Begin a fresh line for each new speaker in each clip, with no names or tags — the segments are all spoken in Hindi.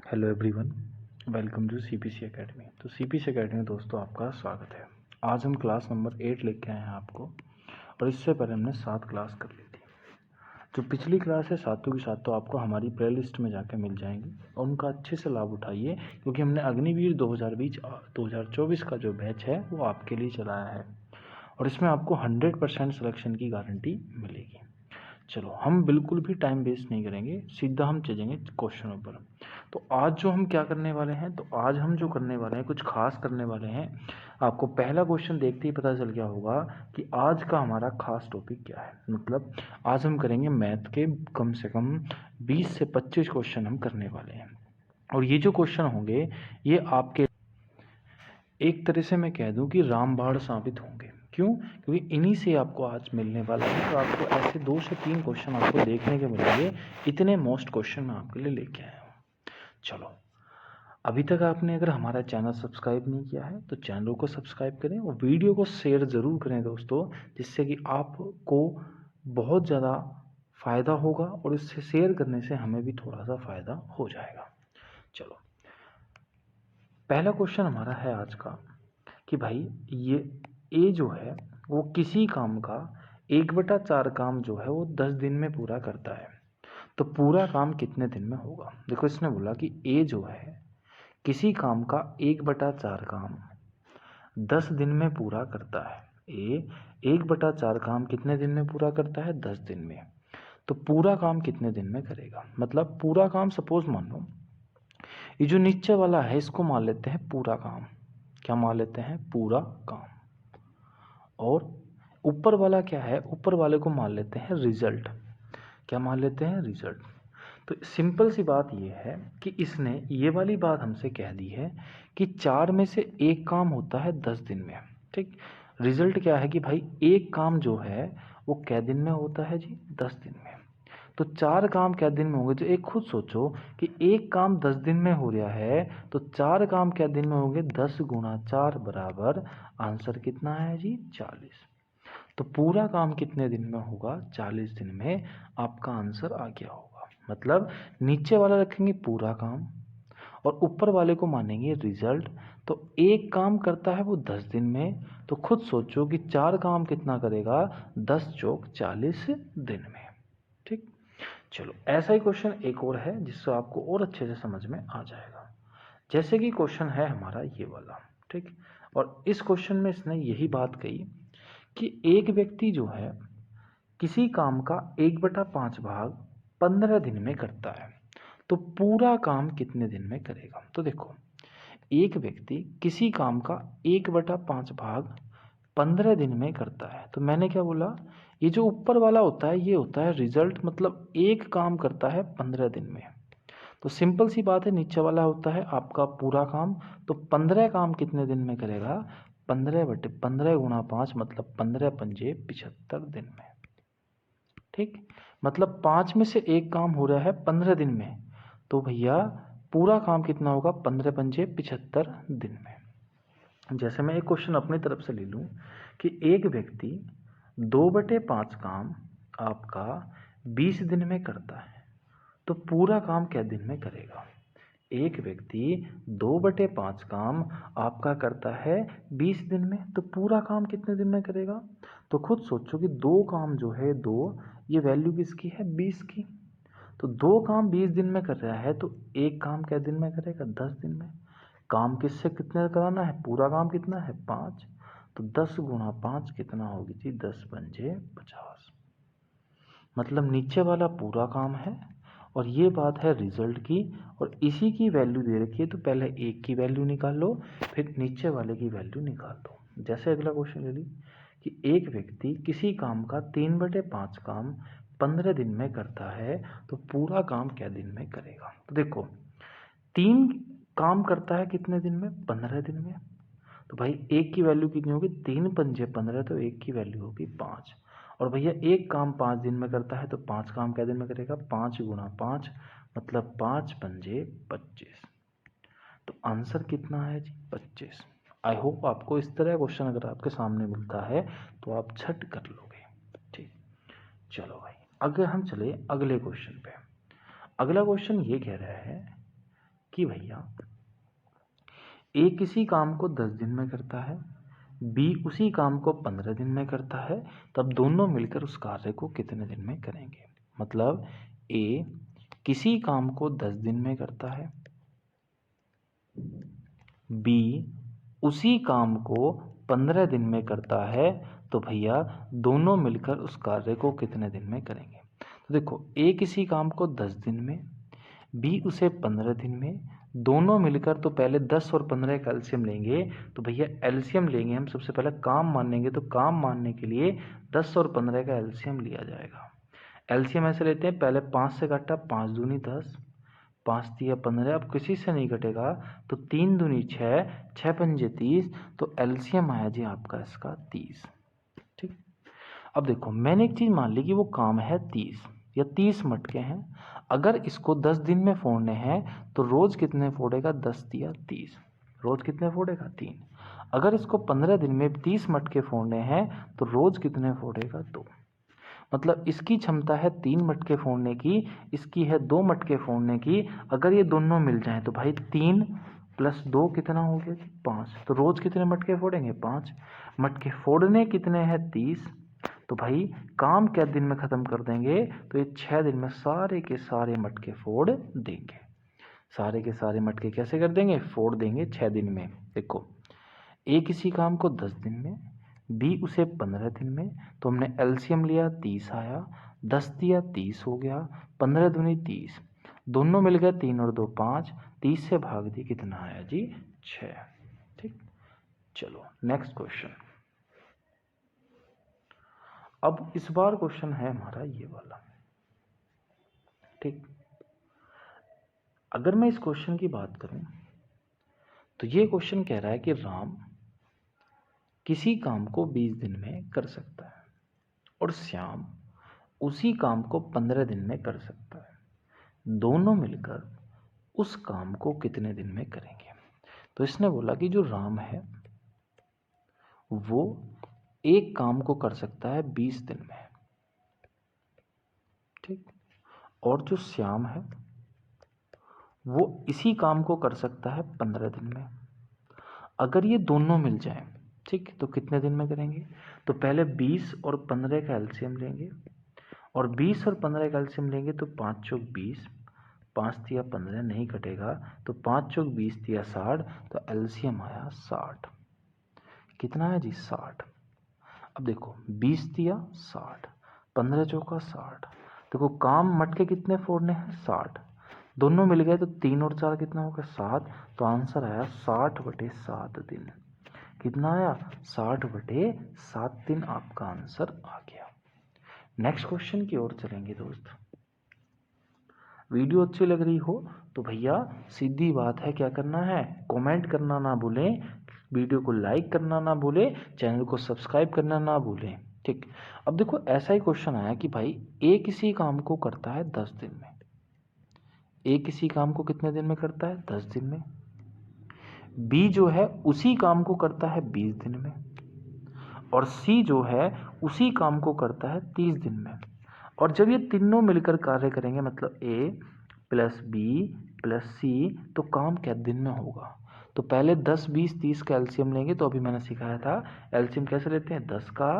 Hello everyone, welcome to CPC academy. तो सीपीसी एकेडमी में दोस्तों आपका स्वागत है। आज हम क्लास नंबर 8 लेके आए हैं आपको, और इससे पहले हमने 7 क्लास कर ली थी। जो पिछली क्लास है सातों की सातों आपको हमारी प्ले लिस्ट में जाकर मिल जाएंगी, और उनका अच्छे से लाभ उठाइए, क्योंकि हमने अग्निवीर 2024 का जो बैच है वो आपके लिए चलाया है, और इसमें आपको 100% सिलेक्शन की गारंटी मिलेगी। चलो, हम बिल्कुल भी टाइम वेस्ट नहीं करेंगे, सीधा हम चलेंगे क्वेश्चनों पर। तो आज जो हम क्या करने वाले हैं, तो आज हम जो करने वाले हैं कुछ खास करने वाले हैं। आपको पहला क्वेश्चन देखते ही पता चल गया होगा कि आज का हमारा खास टॉपिक क्या है। मतलब आज हम करेंगे मैथ के कम से कम 20 से 25 क्वेश्चन हम करने वाले हैं, और ये जो क्वेश्चन होंगे ये आपके एक तरह से मैं कह दूं कि रामबाण साबित होंगे। क्यों? क्योंकि इन्हीं से आपको आज मिलने वाला है। तो आपको ऐसे 2 से 3 क्वेश्चन आपको देखने के मिलेंगे। इतने मोस्ट क्वेश्चन मैं आपके लिए लेके आया हूँ। चलो, अभी तक आपने अगर हमारा चैनल सब्सक्राइब नहीं किया है तो चैनल को सब्सक्राइब करें, और वीडियो को शेयर ज़रूर करें दोस्तों, जिससे कि आपको बहुत ज़्यादा फ़ायदा होगा, और इससे शेयर करने से हमें भी थोड़ा सा फ़ायदा हो जाएगा। चलो, पहला क्वेश्चन हमारा है आज का कि भाई ये ए जो है वो किसी काम का 1/4 काम जो है वो 10 दिन में पूरा करता है, तो पूरा काम कितने दिन में होगा। देखो, इसने बोला कि ए जो है किसी काम का 1/4 काम 10 दिन में पूरा करता है। ए 1/4 काम कितने दिन में पूरा करता है? 10 दिन में। तो पूरा काम कितने दिन में करेगा? मतलब पूरा काम, सपोज मान लो ये जो नीचे वाला है इसको मान लेते हैं पूरा काम। क्या मान लेते हैं? पूरा काम। और ऊपर वाला क्या है? ऊपर वाले को मान लेते हैं रिजल्ट। क्या मान लेते हैं? रिजल्ट। तो सिंपल सी बात ये है कि इसने ये वाली बात हमसे कह दी है कि 4 में से एक काम होता है 10 दिन में। ठीक, रिजल्ट क्या है कि भाई एक काम जो है वो कै दिन में होता है जी? 10 दिन में। तो 4 काम कै दिन में होंगे? तो एक खुद सोचो कि एक काम 10 दिन में हो रहा है, तो 4 काम कै दिन में होंगे? 10 × 4 बराबर आंसर कितना है जी? 40। तो पूरा काम कितने दिन में होगा? 40 दिन में आपका आंसर आ गया होगा। मतलब नीचे वाला रखेंगे पूरा काम, और ऊपर वाले को मानेंगे रिजल्ट। तो एक काम करता है वो 10 दिन में, तो खुद सोचो कि 4 काम कितना करेगा? 10 चौक 40 दिन में। ठीक, चलो ऐसा ही क्वेश्चन एक और है जिससे आपको और अच्छे से समझ में आ जाएगा। जैसे कि क्वेश्चन है हमारा ये वाला। ठीक, और इस क्वेश्चन में इसने यही बात कही कि एक व्यक्ति जो है किसी काम का 1/5 भाग 15 दिन में करता है, तो पूरा काम कितने दिन में करेगा। तो देखो, एक व्यक्ति किसी काम का 1/5 भाग 15 दिन में करता है, तो मैंने क्या बोला? ये जो ऊपर वाला होता है ये होता है रिजल्ट, मतलब एक काम करता है 15 दिन में। तो सिंपल सी बात है, नीचे वाला होता है आपका पूरा काम। तो 15 काम कितने दिन में करेगा? 15/15 × 5 मतलब 15 पंजे 75 दिन में। ठीक, मतलब 5 में से एक काम हो रहा है 15 दिन में, तो भैया पूरा काम कितना होगा? 15 पंजे 75 दिन में। जैसे मैं एक क्वेश्चन अपनी तरफ से ले लूँ कि एक व्यक्ति 2/5 काम आपका 20 दिन में करता है, तो पूरा काम क्या दिन में करेगा? एक व्यक्ति 2/5 काम आपका करता है 20 दिन में, तो पूरा काम कितने दिन में करेगा? तो खुद सोचो कि दो काम जो है, दो, ये वैल्यू किसकी है? 20 की। तो दो काम 20 दिन में कर रहा है, तो एक काम क्या दिन में करेगा? 10 दिन में। काम किससे कितने कराना है? पूरा काम कितना है? 5। तो 10 × 5 कितना होगी जी? 10 पंजे 50। मतलब नीचे वाला पूरा काम है, और ये बात है रिजल्ट की, और इसी की वैल्यू दे रखी है। तो पहले एक की वैल्यू निकाल लो, फिर नीचे वाले की वैल्यू निकाल दो। जैसे अगला क्वेश्चन ले ली कि एक व्यक्ति किसी काम का 3/5 काम 15 दिन में करता है, तो पूरा काम क्या दिन में करेगा। तो देखो, 3 काम करता है कितने दिन में? 15 दिन में। तो भाई एक की वैल्यू कितनी होगी? 3 पंजे 15, तो एक की वैल्यू होगी 5। और भैया एक काम 5 दिन में करता है, तो 5 काम क्या दिन में करेगा? 5 × 5 मतलब 5 पंजे 25। तो आंसर कितना है जी? 25। आई होप आपको इस तरह क्वेश्चन अगर आपके सामने मिलता है तो आप झट कर लोगे। ठीक, चलो भाई अगर हम चले अगले क्वेश्चन पे। अगला क्वेश्चन ये कह रहा है कि भैया ए किसी काम को 10 दिन में करता है, बी उसी काम को 15 दिन में करता है, तब दोनों मिलकर उस कार्य को कितने दिन में करेंगे। मतलब ए किसी काम को 10 दिन में करता है, बी उसी काम को 15 दिन में करता है, तो भैया दोनों मिलकर उस कार्य को कितने दिन में करेंगे। तो देखो ए किसी काम को 10 दिन में, बी उसे 15 दिन में, दोनों मिलकर तो पहले 10 और 15 का एलसीएम लेंगे। तो भैया एलसीएम लेंगे हम, सबसे पहले काम मानेंगे, तो काम मानने के लिए 10 और 15 का एलसीएम लिया जाएगा। एलसीएम ऐसे लेते हैं, पहले 5 से काटा, 5 दूनी 10, 5 तिया 15, अब किसी से नहीं कटेगा तो 3 दूनी 6, 6 पंजे 30, तो एलसीएम आया जी आपका इसका 30। ठीक, अब देखो मैंने एक चीज़ मान ली कि वो काम है 30 या 30 मटके हैं। अगर इसको 10 दिन में फोड़ने हैं तो रोज़ कितने फोड़ेगा, 10 तिया 30, रोज़ कितने फोड़ेगा 3। अगर इसको 15 दिन में 30 मटके फोड़ने हैं तो रोज़ कितने फोड़ेगा 2। मतलब इसकी क्षमता है 3 मटके फोड़ने की, इसकी है 2 मटके फोड़ने की। अगर ये दोनों मिल जाएं तो भाई 3 + 2 कितना हो गया, 5। तो रोज़ कितने मटके फोड़ेंगे, 5 मटके। फोड़ने कितने हैं, 30। तो भाई काम क्या दिन में ख़त्म कर देंगे, तो ये 6 दिन में सारे के सारे मटके फोड़ देंगे। सारे के सारे मटके कैसे कर देंगे, फोड़ देंगे 6 दिन में। देखो ए किसी काम को 10 दिन में, बी उसे 15 दिन में, तो हमने एलसीएम लिया 30 आया, 10 दिया 30 हो गया, 15 दूनी 30, दोनों मिल गए 3 और 2 5, 30 से भाग दी कितना आया जी 6। ठीक, चलो नेक्स्ट क्वेश्चन। अब इस बार क्वेश्चन है हमारा ये वाला। ठीक, अगर मैं इस क्वेश्चन की बात करूं तो ये क्वेश्चन कह रहा है कि राम किसी काम को 20 दिन में कर सकता है और श्याम उसी काम को 15 दिन में कर सकता है, दोनों मिलकर उस काम को कितने दिन में करेंगे। तो इसने बोला कि जो राम है वो एक काम को कर सकता है 20 दिन में, ठीक, और जो श्याम है वो इसी काम को कर सकता है 15 दिन में। अगर ये दोनों मिल जाएं, ठीक, तो कितने दिन में करेंगे। तो पहले 20 और 15 का एलसीएम लेंगे, और 20 और 15 का एलसीएम लेंगे तो 5 चौक 20, 5 तिया 15 नहीं कटेगा, तो 5 चौक 20 तिया 60, तो एलसीएम आया 60। कितना है जी 60। अब देखो 20 तिया 60, 15 चौका 60, देखो काम मटके कितने फोड़ने हैं 60, दोनों मिल गए तो 3 और 4 कितना होगा 7, तो आंसर आया 60/7 दिन। कितना आया 60/7 दिन आपका आंसर आ गया। नेक्स्ट क्वेश्चन की ओर चलेंगे दोस्त। वीडियो अच्छी लग रही हो तो भैया सीधी बात है क्या करना है, कमेंट करना ना भूलें, वीडियो को लाइक करना ना भूलें, चैनल को सब्सक्राइब करना ना भूलें। ठीक, अब देखो ऐसा ही क्वेश्चन आया कि भाई ए किसी काम को करता है 10 दिन में, ए किसी काम को कितने दिन में करता है 10 दिन में, बी जो है उसी काम को करता है 20 दिन में, और सी जो है उसी काम को करता है 30 दिन में। और जब ये तीनों मिलकर कार्य करेंगे मतलब ए प्लस बी प्लस सी, तो काम क्या दिन में होगा। तो पहले 10 20 30 का एलसीएम लेंगे, तो अभी मैंने सिखाया था एलसीएम कैसे लेते हैं, 10 का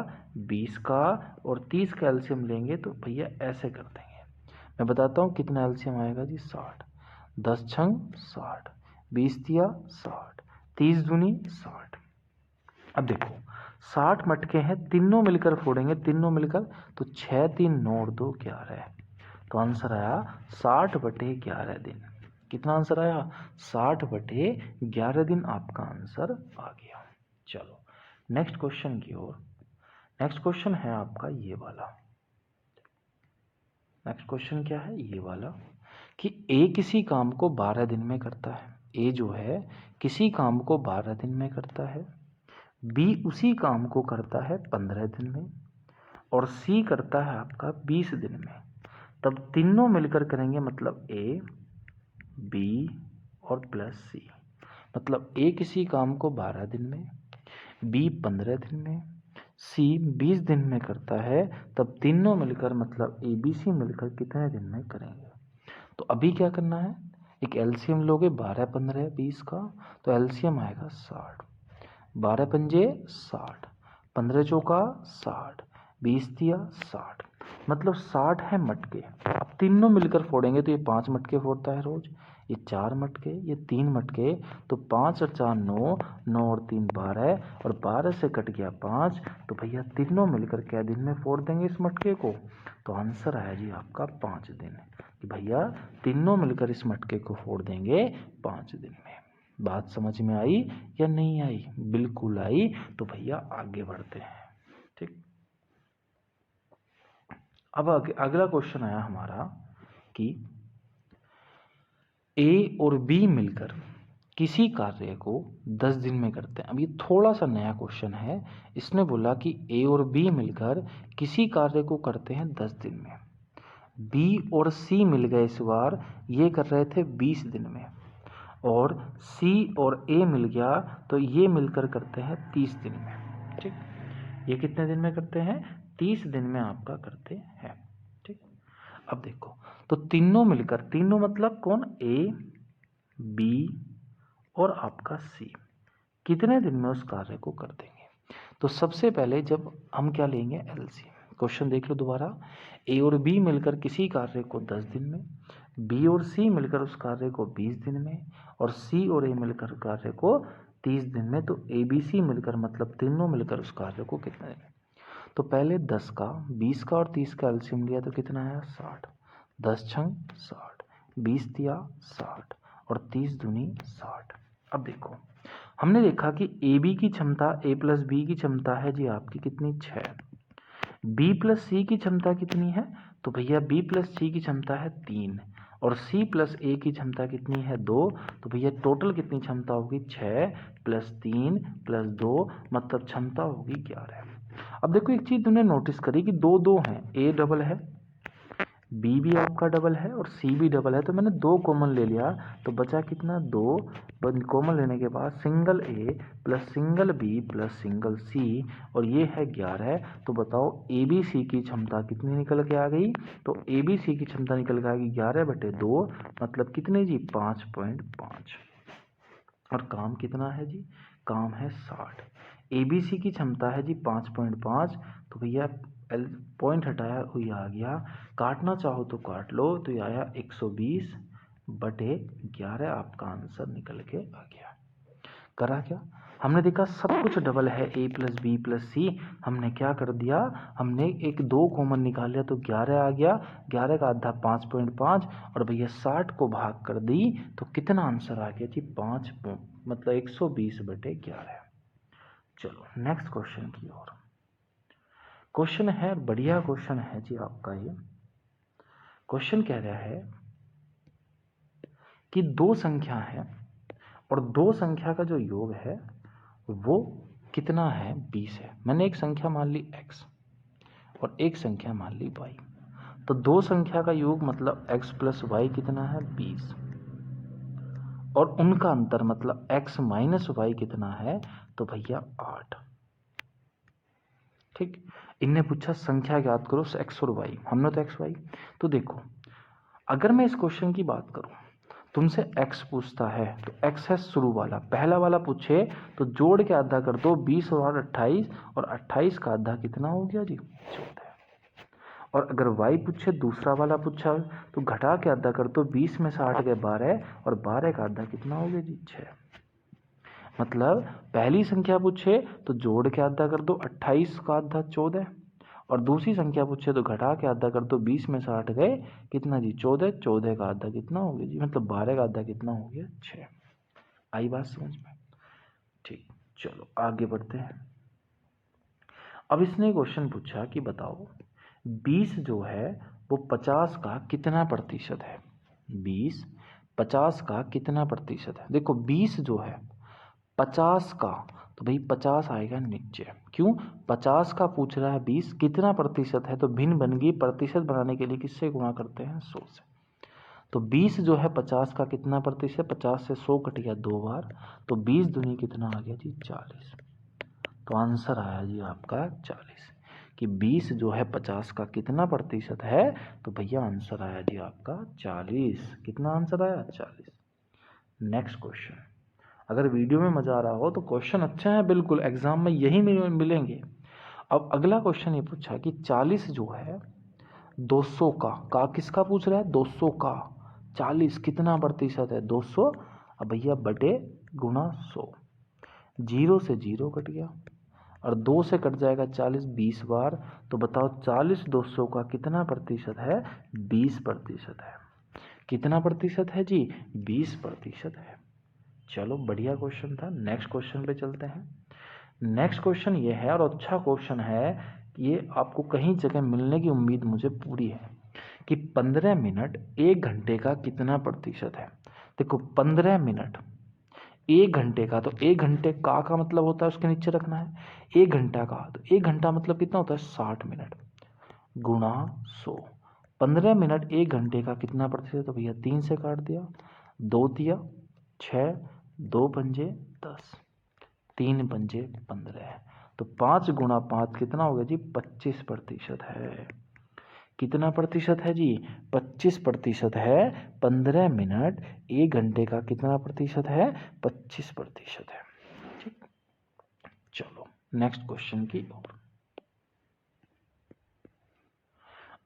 20 का और 30 का एलसीएम लेंगे, तो भैया ऐसे कर देंगे। मैं बताता हूँ कितना एलसीएम आएगा जी 60, 10 छंग 60, 20 तिया 60, 30 दूनी 60। अब देखो 60 मटके हैं, तीनों मिलकर फोड़ेंगे, तीनों मिलकर, तो 6 3 9 और 2 11, तो आंसर आया 60/11 दिन। कितना आंसर आया 60/11 दिन आपका आंसर आ गया। चलो नेक्स्ट क्वेश्चन की ओर। नेक्स्ट क्वेश्चन है आपका ये वाला। नेक्स्ट क्वेश्चन क्या है, ये वाला कि ए किसी काम को 12 दिन में करता है, ए जो है किसी काम को 12 दिन में करता है, बी उसी काम को करता है 15 दिन में, और सी करता है आपका 20 दिन में। तब तीनों मिलकर करेंगे मतलब ए बी और प्लस सी। मतलब ए किसी काम को 12 दिन में, बी 15 दिन में, सी 20 दिन में करता है, तब तीनों मिलकर मतलब ए बी सी मिलकर कितने दिन में करेंगे। तो अभी क्या करना है, एक एलसीएम लोगे 12 15 20 का, तो एलसीएम आएगा 60। 12 पंजे 60, 15 चौका 60, 20 दिया 60, मतलब 60 है मटके। अब तीनों मिलकर फोड़ेंगे तो ये 5 मटके फोड़ता है रोज, ये 4 मटके, ये 3 मटके, तो 5 और 4 9, 9 और 3 12, और 12 से कट गया 5, तो भैया तीनों मिलकर क्या दिन में फोड़ देंगे इस मटके को? तो आंसर आया जी आपका 5 दिन, कि भैया तीनों मिलकर इस मटके को फोड़ देंगे 5 दिन में। बात समझ में आई या नहीं आई? बिल्कुल आई। तो भैया आगे बढ़ते हैं। ठीक, अब अगला क्वेश्चन आया हमारा कि ए और बी मिलकर किसी कार्य को 10 दिन में करते हैं। अब ये थोड़ा सा नया क्वेश्चन है। इसने बोला कि ए और बी मिलकर किसी कार्य को करते हैं 10 दिन में। बी और सी मिल गए इस बार, ये कर रहे थे 20 दिन में, और सी और ए मिल गया तो ये मिलकर करते हैं 30 दिन में। ठीक, ये कितने दिन में करते हैं? 30 दिन में आपका करते हैं। ठीक, अब देखो, तो तीनों मिलकर, तीनों मतलब कौन? ए, बी और आपका सी, कितने दिन में उस कार्य को कर देंगे? तो सबसे पहले जब हम क्या लेंगे? एलसीएम। क्वेश्चन देख लो दोबारा। ए और बी मिलकर किसी कार्य को 10 दिन में, बी और सी मिलकर उस कार्य को 20 दिन में, और सी और ए मिलकर कार्य को 30 दिन में। तो ए बी सी मिलकर मतलब तीनों मिलकर उस कार्य को कितने दिन? तो पहले 10 का, 20 का और 30 का एलसीएम लिया तो कितना आया? 60। 10 छंग 60, 20 दिया 60, और 30 दूनी 60। अब देखो, हमने देखा कि ए बी की क्षमता, ए प्लस बी की क्षमता है जी आपकी कितनी? 6। बी प्लस सी की क्षमता कितनी है? तो भैया बी प्लस सी की क्षमता है 3, और सी प्लस ए की क्षमता कितनी है? 2। तो भैया टोटल कितनी क्षमता होगी? 6 प्लस 3 प्लस 2, मतलब क्षमता होगी 11। अब देखो एक चीज तुमने नोटिस करी कि दो दो हैं, ए डबल है, बी भी आपका डबल है, और सी भी डबल है, तो मैंने 2 कॉमन ले लिया, तो बचा कितना? 2। कॉमन लेने के बाद single A plus single B plus single C, और ये है 11। तो बताओ ए बी सी की क्षमता कितनी निकल के आ गई? तो ए बी सी की क्षमता निकल के आ गई 11/2, मतलब कितने जी? 5.5। और काम कितना है जी? काम है 60। ए बी सी की क्षमता है जी 5.5, तो भैया पॉइंट हटाया, ये आ गया। काटना चाहो तो काट लो, तो ये आया 120/11, आपका आंसर निकल के आ गया। करा क्या? हमने देखा सब कुछ डबल है, ए प्लस बी प्लस सी, हमने क्या कर दिया? हमने एक 2 कॉमन निकाल लिया, तो 11 आ गया। 11 का आधा 5.5, और भैया 60 को भाग कर दी, तो कितना आंसर आ गया जी? 5, मतलब 120/11। चलो नेक्स्ट क्वेश्चन की ओर। क्वेश्चन है, बढ़िया क्वेश्चन है जी आपका। ये क्वेश्चन कह रहा है कि 2 संख्या है, और 2 संख्या का जो योग है वो कितना है? 20 है। मैंने एक संख्या मान ली x और एक संख्या मान ली y, तो 2 संख्या का योग मतलब x प्लस वाई कितना है? 20, और उनका अंतर मतलब x माइनस वाई कितना है? तो भैया 8। ठीक, इनने पूछा संख्या ज्ञात करो x और y, हमने तो x y। तो देखो, अगर मैं इस क्वेश्चन की बात करूं, तुमसे x पूछता है तो x है शुरू वाला, पहला वाला पूछे तो जोड़ के आधा कर दो, 20 और 28, और 28 का आधा कितना हो गया जी? 14। और अगर y पूछे, दूसरा वाला पूछा, तो घटा के आधा कर दो, 20 में से 8 गए 12, और 12 का आधा कितना हो गया जी? 6। मतलब पहली संख्या पूछे तो जोड़ के आधा कर दो, 28 का आधा 14, और दूसरी संख्या पूछे तो घटा के आधा कर दो, 20 में से 8 गए कितना जी? 14। 14 का आधा कितना हो गया जी? मतलब 12 का आधा कितना हो गया? 6। आई बात समझ में? ठीक, चलो आगे बढ़ते हैं। अब इसने क्वेश्चन पूछा कि बताओ 20 जो है वो 50 का कितना प्रतिशत है? 20 50 का कितना प्रतिशत है? देखो 20 जो है 50 का, तो भाई 50 आएगा नीचे। क्यों? 50 का पूछ रहा है, 20 कितना प्रतिशत है, तो भिन्न बन गई। प्रतिशत बनाने के लिए किससे गुणा करते हैं? 100 से। तो 20 जो है 50 का कितना प्रतिशत? 50 से 100 कट गया 2 बार, तो 20 दूनी कितना आ गया जी? 40। तो आंसर आया जी आपका 40। कि 20 जो है 50 का कितना प्रतिशत है, तो भैया आंसर आया जी आपका 40। कितना आंसर आया? 40। Next question. अगर वीडियो में मजा आ रहा हो तो क्वेश्चन अच्छे हैं, बिल्कुल एग्जाम में यही मिलेंगे। अब अगला क्वेश्चन ये पूछा कि 40 जो है 200 का किसका पूछ रहा है? 200 का 40 कितना प्रतिशत है? 200। अब भैया बटे गुणा 100, 0 से 0 कट गया और 2 से कट जाएगा 40 20 बार। तो बताओ 40 200 का कितना प्रतिशत है? 20 प्रतिशत है। कितना प्रतिशत है जी? 20 प्रतिशत है। चलो बढ़िया क्वेश्चन था। नेक्स्ट क्वेश्चन पे चलते हैं। नेक्स्ट क्वेश्चन ये है और अच्छा क्वेश्चन है, ये आपको कहीं जगह मिलने की उम्मीद मुझे पूरी है कि 15 मिनट 1 घंटे का कितना प्रतिशत है। देखो 15 मिनट 1 घंटे का, तो 1 घंटे का मतलब होता है उसके नीचे रखना है 1 घंटा का, तो 1 घंटा मतलब कितना होता है? 60 मिनट गुणा 100। 15 मिनट 1 घंटे का कितना प्रतिशत? तो भैया 3 से काट दिया, 2 दिया 6, 2 पंजे 10, 3 पंजे 15, तो 5 गुणा 5 कितना हो गया जी? 25 प्रतिशत है। कितना प्रतिशत है जी? 25 प्रतिशत है। 15 मिनट 1 घंटे का कितना प्रतिशत है? 25 प्रतिशत है। ठीक, चलो नेक्स्ट क्वेश्चन की ओर।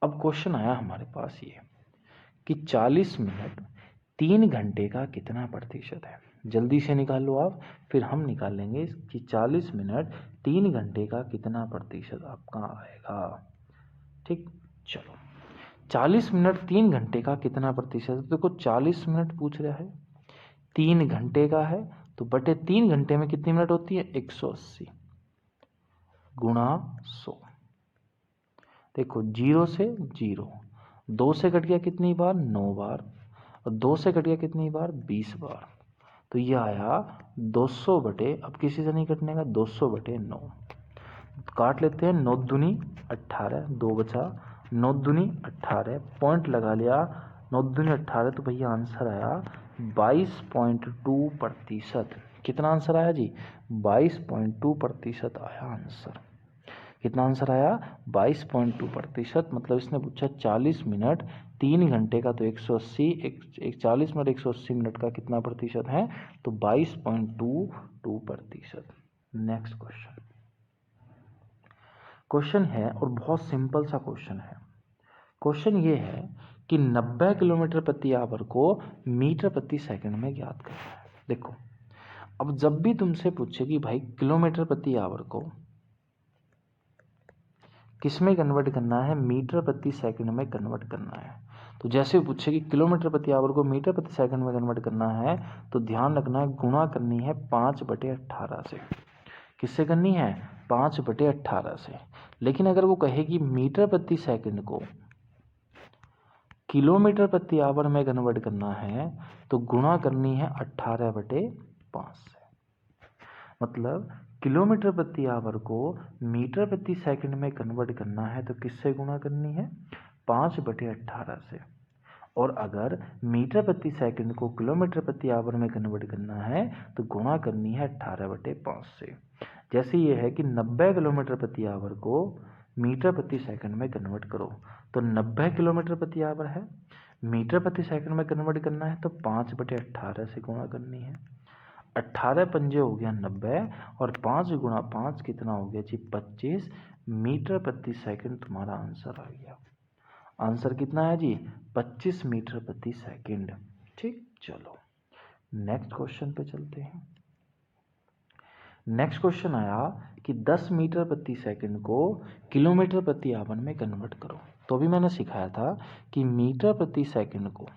अब क्वेश्चन आया हमारे पास ये कि 40 मिनट 3 घंटे का कितना प्रतिशत है। जल्दी से निकाल लो आप, फिर हम निकालेंगे कि 40 मिनट 3 घंटे का कितना प्रतिशत आपका आएगा। ठीक, चलो 40 मिनट 3 घंटे का कितना प्रतिशत? देखो 40 मिनट पूछ रहा है, 3 घंटे का है, तो बटे 3 घंटे में कितनी मिनट होती है? 180 गुणा 100। देखो 0 से 0, 2 से कट गया कितनी बार? 9 बार, और 2 से कट गया कितनी बार? 20 बार। तो ये आया 200 बटे, अब किसी से नहीं कटने का, 200 बटे 9 काट लेते हैं। 9 दूनी 18, 2 बचा, 9 दूनी 18, पॉइंट लगा लिया, 9 दूनी 18, तो भैया आंसर आया 22.2 प्रतिशत। कितना आंसर आया जी? 22.2 प्रतिशत आया आंसर। कितना आंसर आया? 22.2 प्रतिशत। मतलब इसने पूछा 40 मिनट 3 घंटे का, तो 180 40 मिनट 180 मिनट का कितना प्रतिशत है? तो 22.22 प्रतिशत। Next question. क्वेश्चन है और बहुत सिंपल सा क्वेश्चन है। क्वेश्चन ये है कि 90 किलोमीटर प्रति आवर को मीटर प्रति सेकंड में ज्ञात करना है। देखो अब जब भी तुमसे पूछे कि भाई किलोमीटर प्रति आवर को किस में कन्वर्ट करना है? मीटर प्रति सेकंड में कन्वर्ट करना है। तो जैसे पूछे कि किलोमीटर प्रति आवर को मीटर प्रति सेकंड में कन्वर्ट करना है, तो ध्यान रखना है गुणा करनी है 5/18 से। किससे करनी है? 5/18 से। लेकिन अगर वो कहे कि मीटर प्रति सेकंड को किलोमीटर प्रति आवर में कन्वर्ट करना है, तो गुणा करनी है 18/5 से। मतलब किलोमीटर प्रति आवर को मीटर प्रति सेकंड में कन्वर्ट करना है, तो किससे गुणा करनी है? 5/18 से। और अगर मीटर प्रति सेकंड को किलोमीटर प्रति आवर में कन्वर्ट करना है, तो गुणा करनी है 18/5 से। जैसे ये है कि 90 किलोमीटर प्रति आवर को मीटर प्रति सेकंड में कन्वर्ट करो, तो 90 किलोमीटर प्रति आवर है, मीटर प्रति सेकंड में कन्वर्ट करना है, तो 5/18 से गुणा करनी है। 18 पंजे हो गया 90, और 5 गुणा 5 कितना हो गया जी? 25 मीटर प्रति सेकंड तुम्हारा आंसर आ गया। आंसर कितना है जी? 25 मीटर प्रति सेकंड। ठीक, चलो नेक्स्ट क्वेश्चन पे चलते हैं। नेक्स्ट क्वेश्चन आया कि 10 मीटर प्रति सेकंड को किलोमीटर प्रति आवर में कन्वर्ट करो। तो भी मैंने सिखाया था कि मीटर प्रति सेकंड को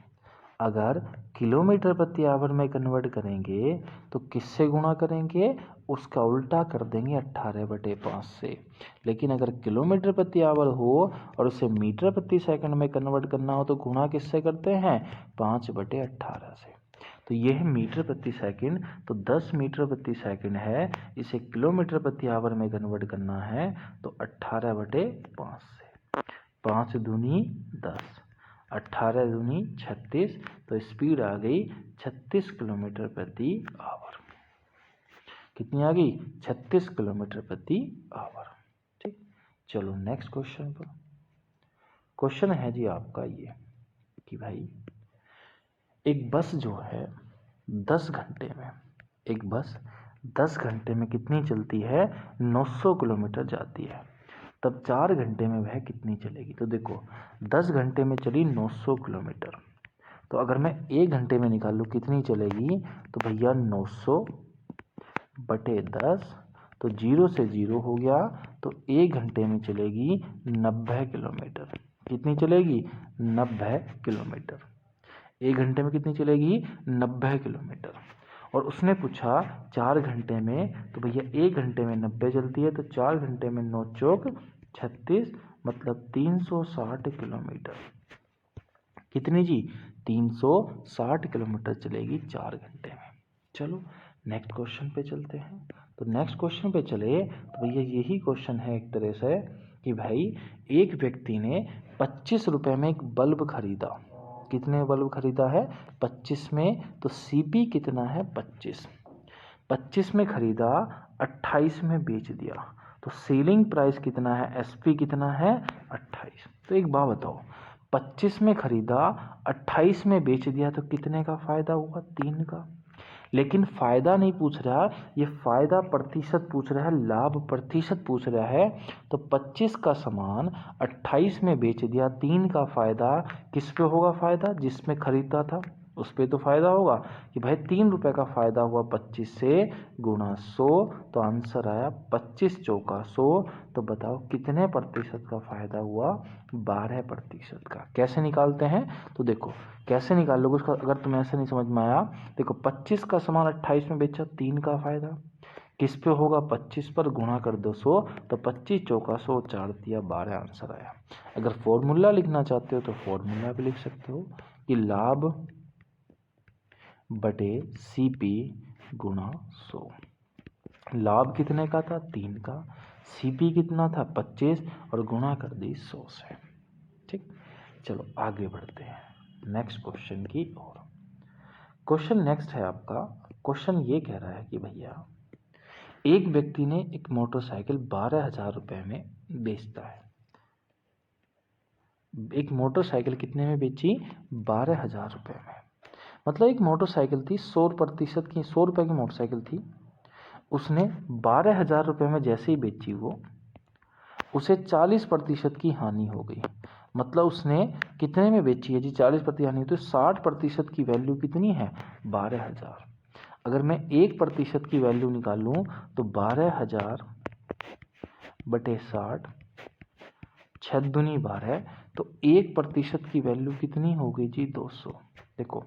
अगर किलोमीटर प्रति आवर में कन्वर्ट करेंगे, तो किससे गुणा करेंगे? उसका उल्टा कर देंगे 18/5 से। लेकिन अगर किलोमीटर प्रति आवर हो और उसे मीटर प्रति सेकंड में कन्वर्ट करना हो, तो गुणा किससे करते हैं? 5/18 से। तो यह है मीटर प्रति सेकंड। तो 10 मीटर प्रति सेकंड है, इसे किलोमीटर प्रति आवर में कन्वर्ट करना है, तो 18/5 से। 5 दूनी 10, 18 दूनी 36, तो स्पीड आ गई 36 किलोमीटर प्रति आवर। कितनी आ गई? 36 किलोमीटर प्रति आवर। ठीक, चलो नेक्स्ट क्वेश्चन पर। क्वेश्चन है जी आपका ये कि भाई एक बस जो है 10 घंटे में, एक बस 10 घंटे में कितनी चलती है? 900 किलोमीटर जाती है। तब 4 घंटे में वह कितनी चलेगी? तो देखो 10 घंटे में चली 900 किलोमीटर, तो अगर मैं 1 घंटे में निकालूँ कितनी चलेगी? तो भैया 900 बटे 10, तो 0 से 0 हो गया, तो 1 घंटे में चलेगी 90 किलोमीटर। कितनी चलेगी? 90 किलोमीटर। 1 घंटे में कितनी चलेगी? 90 किलोमीटर। और उसने पूछा 4 घंटे में, तो भैया 1 घंटे में 90 चलती है, तो 4 घंटे में 9 चौक 36, मतलब 360 किलोमीटर। कितनी जी? 360 किलोमीटर चलेगी 4 घंटे में। चलो नेक्स्ट क्वेश्चन पे चलते हैं। तो नेक्स्ट क्वेश्चन पे चले तो भैया यही क्वेश्चन है एक तरह से कि भाई एक व्यक्ति ने 25 रुपये में एक बल्ब खरीदा। कितने बल्ब खरीदा है? 25 में। तो सीपी कितना है? 25। 25 में खरीदा, 28 में बेच दिया, तो सेलिंग प्राइस कितना है? एसपी कितना है? 28। तो एक बात बताओ, 25 में खरीदा, 28 में बेच दिया, तो कितने का फायदा हुआ? 3 का। लेकिन फायदा नहीं पूछ रहा, ये फायदा प्रतिशत पूछ रहा है, लाभ प्रतिशत पूछ रहा है। तो 25 का सामान 28 में बेच दिया, 3 का फायदा किस पे होगा? फायदा जिसमें खरीदा था उस पे तो फायदा होगा कि भाई 3 रुपये का फायदा हुआ 25 से गुणा 100, तो आंसर आया 25 चौका 100। तो बताओ कितने प्रतिशत का फायदा हुआ? 12% का। कैसे निकालते हैं? तो देखो कैसे निकालोगे उसका, अगर तुम्हें ऐसे नहीं समझ में आया, देखो 25 का सामान 28 में बेचा, 3 का फायदा किस पे होगा? 25 पर गुणा कर दो 100, तो 25 चौका 100, 4 दिया 12, आंसर आया। अगर फॉर्मूला लिखना चाहते हो तो फॉर्मूला भी लिख सकते हो कि लाभ बटे सीपी गुणा 100। लाभ कितने का था? 3 का। सीपी कितना था? 25, और गुणा कर दी 100 से। ठीक, चलो आगे बढ़ते हैं नेक्स्ट क्वेश्चन की ओर। क्वेश्चन नेक्स्ट है आपका। क्वेश्चन ये कह रहा है कि भैया एक व्यक्ति ने एक मोटरसाइकिल 12,000 रुपये में बेचता है। एक मोटरसाइकिल कितने में बेची? 12,000 रुपये में। मतलब एक मोटरसाइकिल थी 100% की, 100 रुपये की मोटरसाइकिल थी, उसने 12,000 रुपये में जैसे ही बेची वो, उसे 40% की हानि हो गई। मतलब उसने कितने में बेची है जी? 40% हानि, तो 60% की वैल्यू कितनी है? 12,000। अगर मैं 1% की वैल्यू निकालूं तो 12,000 बटे 60, 6 दूनी 12, तो 1% की वैल्यू कितनी हो गई जी? 200। देखो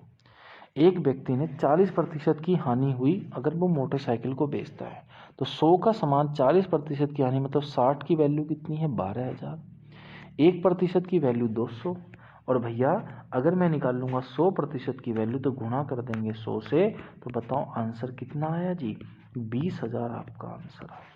एक व्यक्ति ने 40% की हानि हुई अगर वो मोटरसाइकिल को बेचता है, तो 100 का सामान 40% की हानि, मतलब 60 की वैल्यू कितनी है? 12,000। 1% की वैल्यू 200, और भैया अगर मैं निकाल लूँगा 100% की वैल्यू तो गुणा कर देंगे 100 से, तो बताओ आंसर कितना आया जी? 20,000 आपका आंसर आ गया।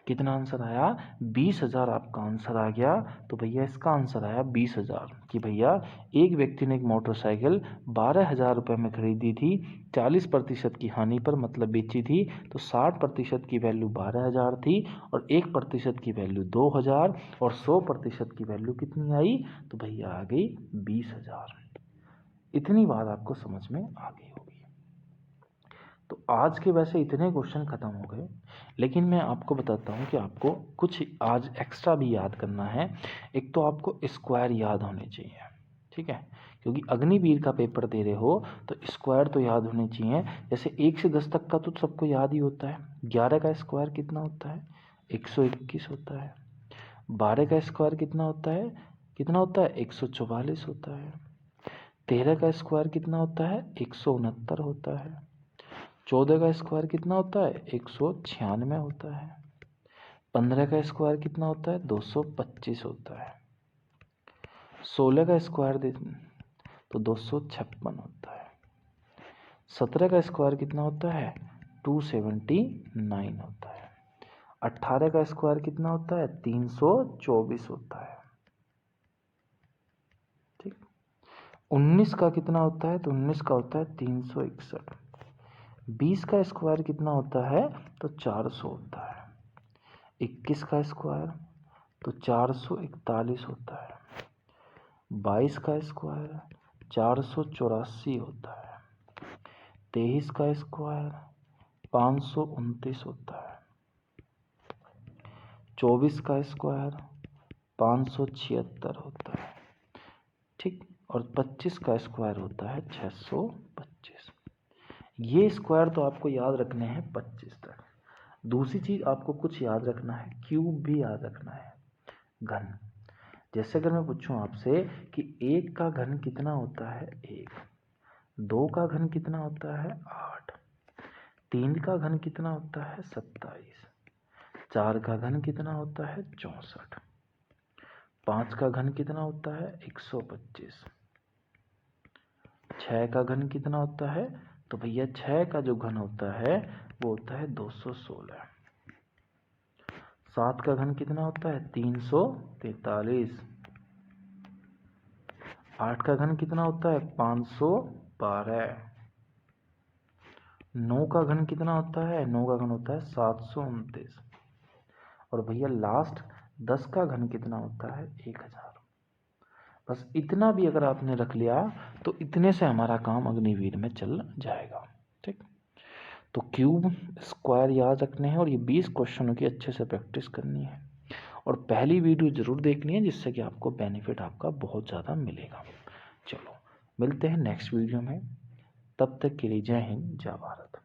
कितना आंसर आया? 20,000 आपका आंसर आ गया। तो भैया इसका आंसर आया 20,000 कि भैया एक व्यक्ति ने एक मोटरसाइकिल 12,000 रुपये में खरीदी थी, 40% की हानि पर, मतलब बेची थी, तो 60% की वैल्यू 12,000 थी, और 1% की वैल्यू 2,000, और 100% की वैल्यू कितनी आई? तो भैया आ गई 20,000। इतनी बात आपको समझ में आ गई होगी। तो आज के वैसे इतने क्वेश्चन ख़त्म हो गए, लेकिन मैं आपको बताता हूँ कि आपको कुछ आज एक्स्ट्रा भी याद करना है। एक तो आपको स्क्वायर याद होने चाहिए, ठीक है, क्योंकि अग्निवीर का पेपर दे रहे हो तो स्क्वायर तो याद होने चाहिए। जैसे 1 से 10 तक का तो सबको याद ही होता है। 11 का स्क्वायर कितना होता है? 121 होता है। 12 का स्क्वायर कितना होता है? 144 होता है। 13 का स्क्वायर कितना होता है? 169 होता है। 14 का स्क्वायर कितना होता है? 196 होता है। 15 का स्क्वायर कितना होता है? 225 होता है। 16 का स्क्वायर तो 256 होता है। 17 का स्क्वायर कितना होता है? 279 होता है। 18 का स्क्वायर कितना होता है? 324 होता है। ठीक। 19 का कितना होता है? तो 19 का होता है 361। 20 का स्क्वायर कितना होता है? तो 400 होता है। 21 का स्क्वायर तो 441 होता है। 22 का स्क्वायर 484 होता है। 23 का स्क्वायर 529 होता है। 24 का स्क्वायर 576 होता है। ठीक, और 25 का स्क्वायर होता है 625। ये स्क्वायर तो आपको याद रखने हैं 25 तक। दूसरी चीज़ आपको कुछ याद रखना है, क्यूब भी याद रखना है, घन। जैसे अगर मैं पूछूं आपसे कि 1 का घन कितना होता है 1, 2 का घन कितना होता है 8, 3 का घन कितना होता है 27, 4 का घन कितना होता है 64, 5 का घन कितना होता है 125, 6 का घन कितना होता है, तो भैया 6 का जो घन होता है वो होता है 216। 7 का घन कितना होता है 343। 8 का घन कितना होता है 512। 9 का घन कितना होता है, 9 का घन होता है 729। और भैया लास्ट 10 का घन कितना होता है 1000। बस इतना भी अगर आपने रख लिया तो इतने से हमारा काम अग्निवीर में चल जाएगा। ठीक, तो क्यूब स्क्वायर याद रखने हैं और ये 20 क्वेश्चनों की अच्छे से प्रैक्टिस करनी है और पहली वीडियो ज़रूर देखनी है, जिससे कि आपको बेनिफिट आपका बहुत ज़्यादा मिलेगा। चलो मिलते हैं नेक्स्ट वीडियो में, तब तक के लिए जय हिंद जय भारत।